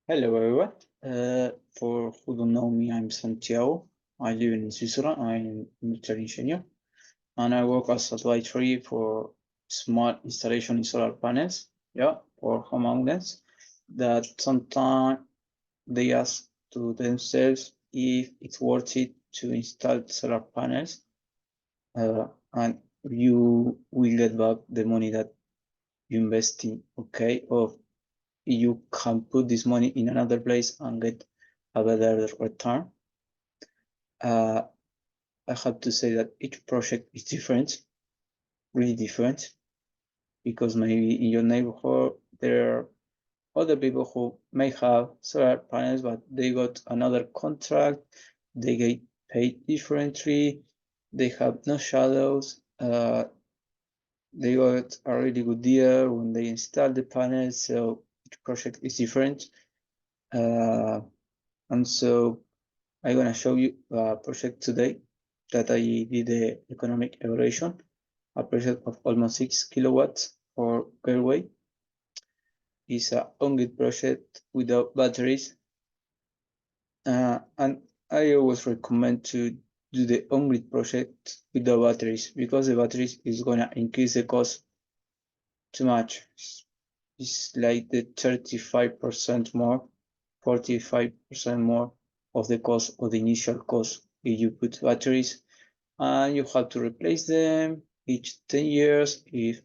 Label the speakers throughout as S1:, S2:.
S1: Hello everyone. For who don't know me, I'm Santiago. I live in Switzerland. I'm a military engineer, and I work as advisory for smart installation in solar panels. Yeah, for homeowners that sometimes they ask to themselves if it's worth it to install solar panels, and you will get back the money that you invest in. Okay, or you can put this money in another place and get a better return. Uh, I have to say that each project is different, really different, because maybe in your neighborhood there are other people who may have solar panels, but they got another contract, they get paid differently, they have no shadows, they got a really good deal when they install the panels, so each project is different. And so I'm gonna show you a project today that I did the economic evaluation, a project of almost 6 kilowatts for Galway. It's a on-grid project without batteries. And I always recommend to do the on-grid project without batteries because the batteries is gonna increase the cost too much. It's like the 35% more, 45% more of the cost of the initial cost if you put batteries, and you have to replace them each 10 years if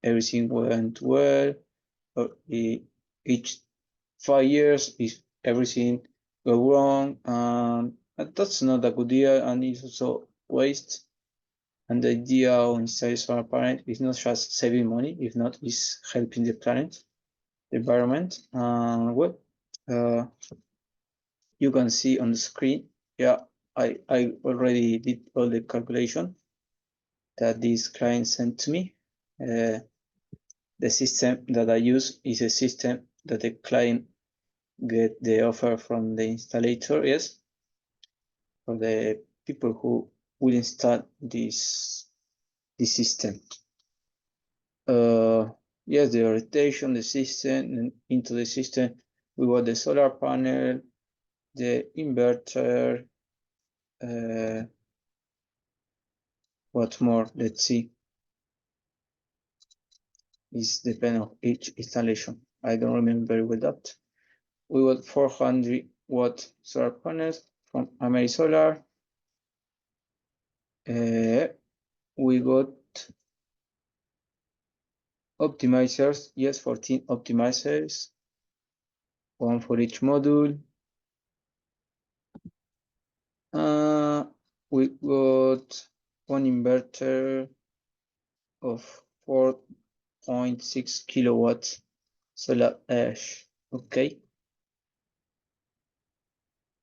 S1: everything went well, or each 5 years if everything go wrong. And that's not a good deal, and it's also waste. And the idea of inside solar panel is not just saving money, if not, it's helping the planet, the environment. Well, uh, you can see on the screen, yeah, I already did all the calculation that this client sent to me. The system that I use is a system that the client get the offer from the installer, yes, for the people who will install this system. Yes, the orientation, the system, and into the system, we got the solar panel, the inverter, what more? Let's see. Is depend on each installation. I don't remember very well that. We got 400-watt solar panels from Ameri Solar. We got optimizers, yes, 14 optimizers, one for each module. We got one inverter of 4.6 kilowatts solar ash. Okay,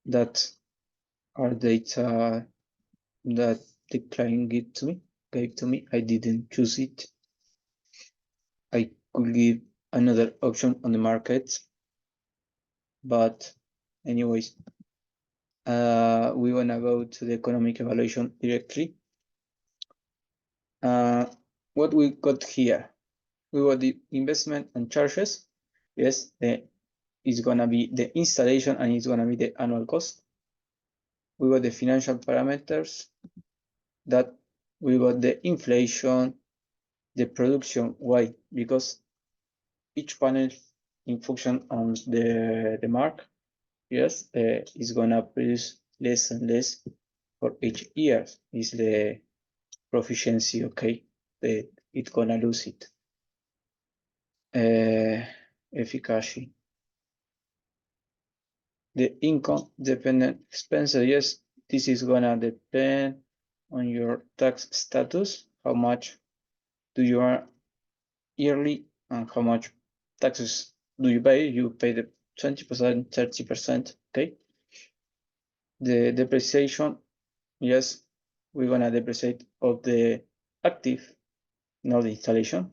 S1: that are data that the client gave to me. I didn't choose it. I could give another option on the market, but anyways, we wanna go to the economic evaluation directly. What we got here, we got the investment and charges. Yes, it's gonna be the installation and it's gonna be the annual cost. We got the financial parameters, that we got the inflation, the production. Why? Because each panel in function on the mark, yes, is gonna produce less and less for each year. Is the proficiency, okay? It's gonna lose it. Efficacy. The income dependent expenses, yes, this is gonna depend on your tax status, how much do you earn yearly and how much taxes do you pay. You pay the 20%, 30%, okay? The depreciation, yes, we're gonna depreciate of the active, not the installation.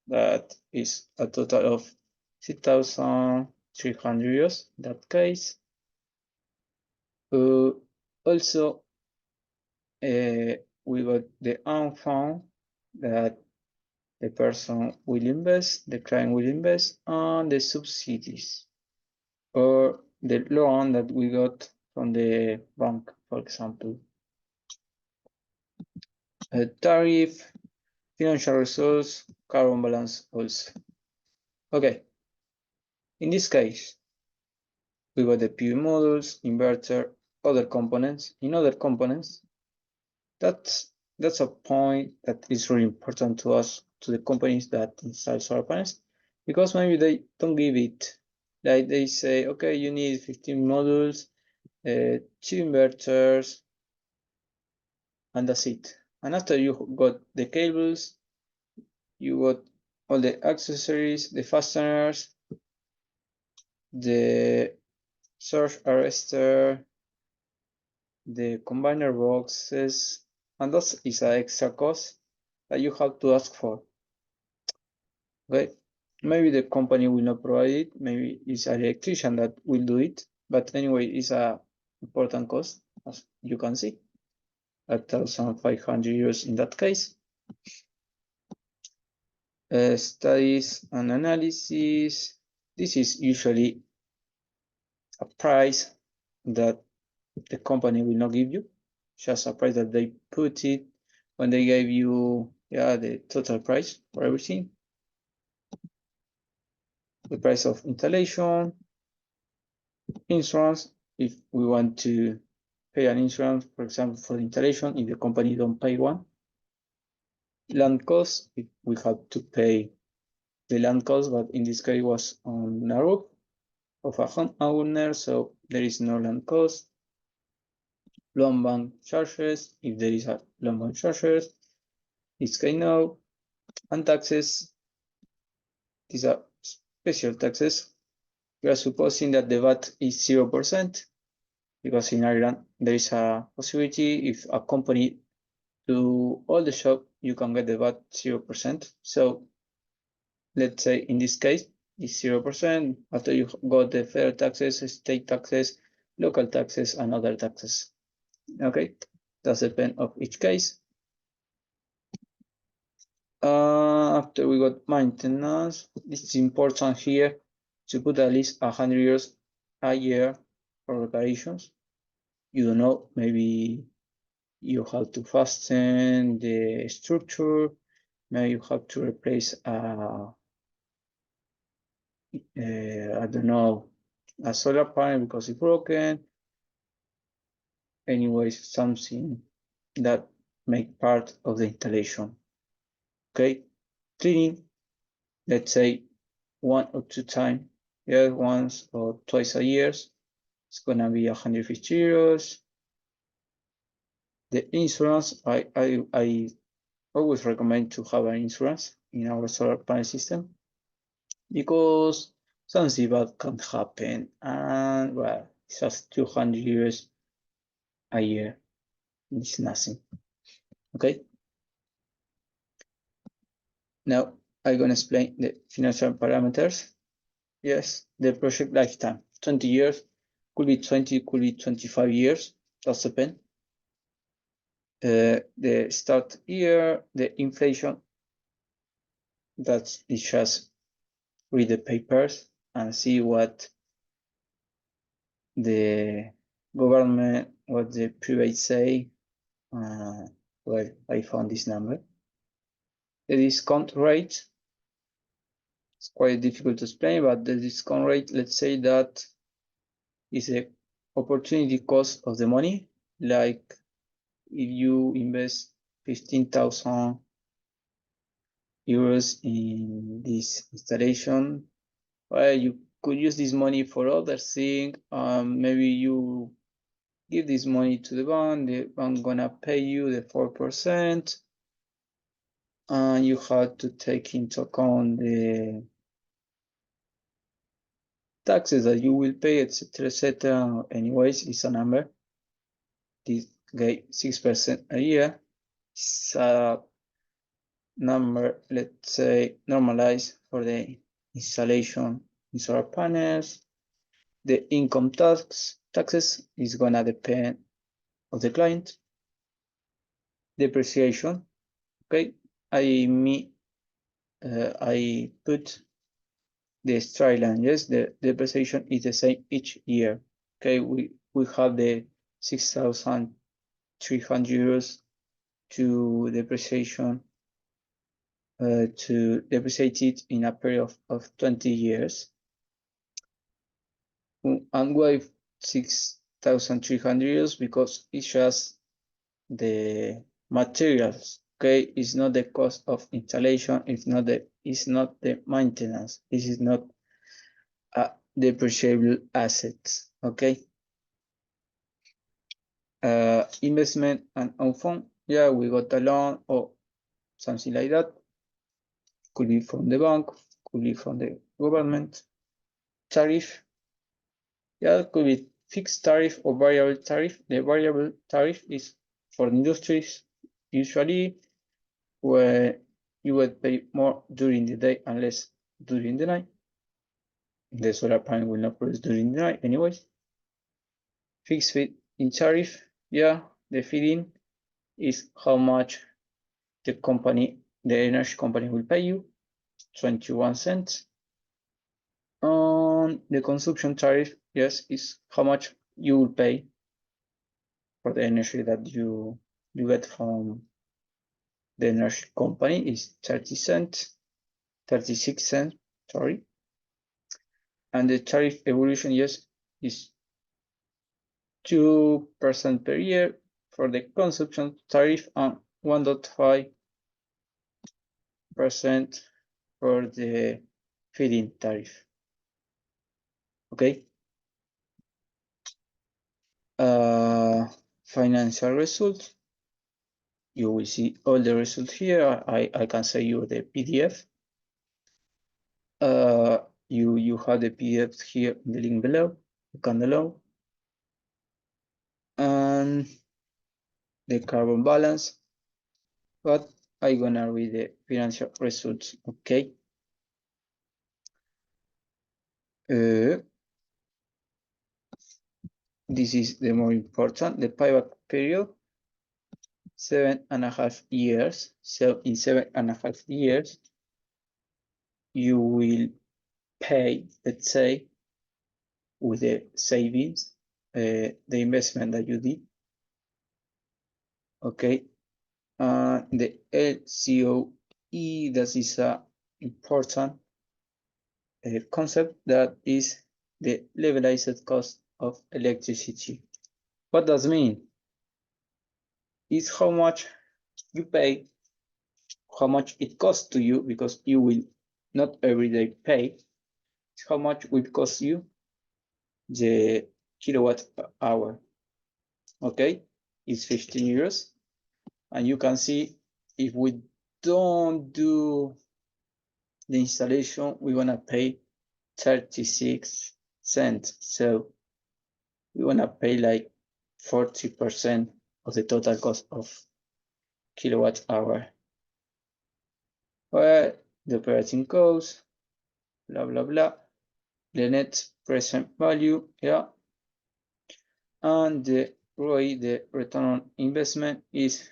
S1: That is a total of 6,300 euros in that case. Also, we got the unfound that the person will invest, the client will invest, and the subsidies. or the loan that we got from the bank, for example. Tariff, financial results, carbon balance also. Okay, in this case, we got the PV modules, inverter, other components. In other components, that's a point that is really important to us, to the companies that install solar panels, because maybe they don't give it. Like they say, okay, you need 15 modules, 2 inverters, and that's it. And after you got the cables, you got all the accessories, the fasteners, the surge arrestor, the combiner boxes, and that is an extra cost that you have to ask for. Okay, maybe the company will not provide it, maybe it's an electrician that will do it, but anyway, it's a important cost, as you can see, 1,500 euros in that case. Studies and analysis. This is usually a price that the company will not give you, just a price that they put it when they gave you, the total price for everything. The price of installation, insurance, if we want to pay an insurance, for example, for the installation, if the company don't pay one. Land cost, if we have to pay the land cost, but in this case was on a roof of a homeowner, so there is no land cost. Loan bank charges, if there is a loan bank charges, it's kind of, and taxes, these are special taxes. We are supposing that the VAT is 0%, because in Ireland there is a possibility if a company do all the shop, you can get the VAT 0%. So let's say in this case, it's 0% after you got the federal taxes, state taxes, local taxes, and other taxes. Okay, that's depend of each case. After we got maintenance, it's important here to put at least 100 euros a year for reparations. You don't know, maybe you have to fasten the structure, maybe you have to replace I don't know, a solar panel because it's broken. Anyways, something that make part of the installation. Okay, cleaning, let's say 1 or 2 times, once or twice a year. It's gonna be 150 euros. The insurance, I always recommend to have an insurance in our solar panel system, because something bad can happen, and well, it's just 200 euros a year. It's nothing. Okay. Now I'm gonna explain the financial parameters. Yes, the project lifetime, 20 years, could be 20, could be 25 years, that's depend. The start year, the inflation, that's just read the papers and see what the government, what the private say. Well, I found this number. The discount rate, it's quite difficult to explain, but the discount rate, let's say that is the opportunity cost of the money. Like if you invest 15,000 euros in this installation, well, you could use this money for other things. Maybe you give this money to the bank gonna pay you the 4%, and you have to take into account the taxes that you will pay, etc., etc. Anyways, it's a number. This guy 6% a year. It's a number, let's say, normalized for the installation in solar panels. The income taxes is gonna depend of the client. Depreciation, okay. I put the straight line. Yes, the depreciation is the same each year. Okay, we have the 6,300 euros to depreciation to depreciate it in a period of 20 years. And why 6,300 euros? Because it's just the materials. Okay, it's not the cost of installation. It's not the maintenance. This is not a depreciable assets. Okay. Investment and own fund. Yeah, we got a loan or something like that. Could be from the bank, could be from the government. Tariff. Yeah, it could be fixed tariff or variable tariff. The variable tariff is for industries, usually where you would pay more during the day and less during the night. The solar panel will not produce during the night anyways. Fixed fee in tariff. Yeah, the feed-in is how much the energy company will pay you, 21 cents. On the consumption tariff, yes, is how much you will pay for the energy that you get from the energy company is 30 cents, 36 cents, sorry. And the tariff evolution, yes, is 2% per year for the consumption tariff and 1.5% for the feed-in tariff. Okay. Financial results. You will see all the results here. I can show you the PDF. You have the PDF here in the link below. You can download. And the carbon balance. But I'm gonna read the financial results. Okay. This is the more important. The payback period, 7.5 years. So in 7.5 years, you will pay, let's say, with the savings, the investment that you did. Okay. The LCOE, that is a important concept, that is the levelized cost of electricity. What does it mean? It's how much you pay, how much it costs to you, because you will not every day pay. It's how much will cost you the kilowatt hour. Okay, it's 15 euros. And you can see if we don't do the installation, we're gonna pay 36 cents. So we're gonna pay like 40% of the total cost of kilowatt hour. Well, the operating cost, blah, blah, blah. The net present value, yeah. And the ROI, the return on investment, is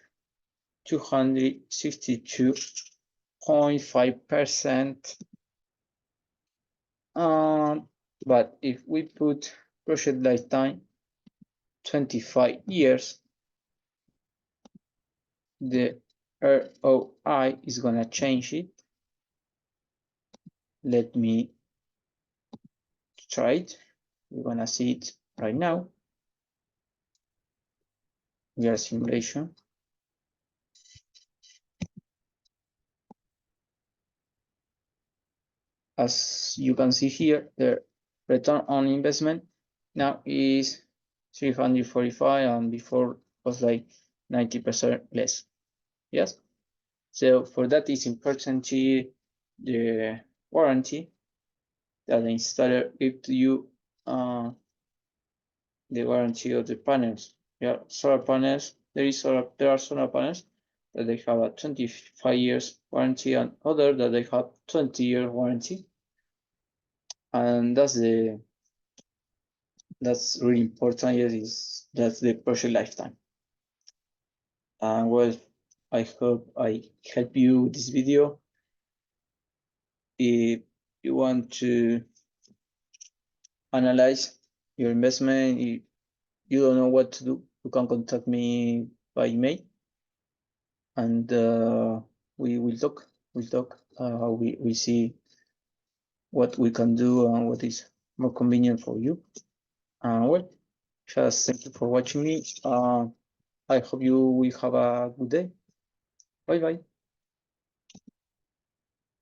S1: 262.5%. But if we put project lifetime 25 years, the ROI is gonna change it. Let me try it. We're gonna see it right now. We are simulation. As you can see here, the return on investment now is 345, and before was like 90% less. Yes. So for that is important the warranty that the installer gives to you, the warranty of the panels. Yeah, solar panels. There are solar panels that they have a 25 years warranty, and other that they have 20-year warranty. And that's really important. Yes, that's the project lifetime. And well, I hope I help you with this video. If you want to analyze your investment, you don't know what to do, you can contact me by email, and we will talk. We'll talk. We see what we can do and what is more convenient for you. Well, just thank you for watching me. I hope you will have a good day. Bye bye.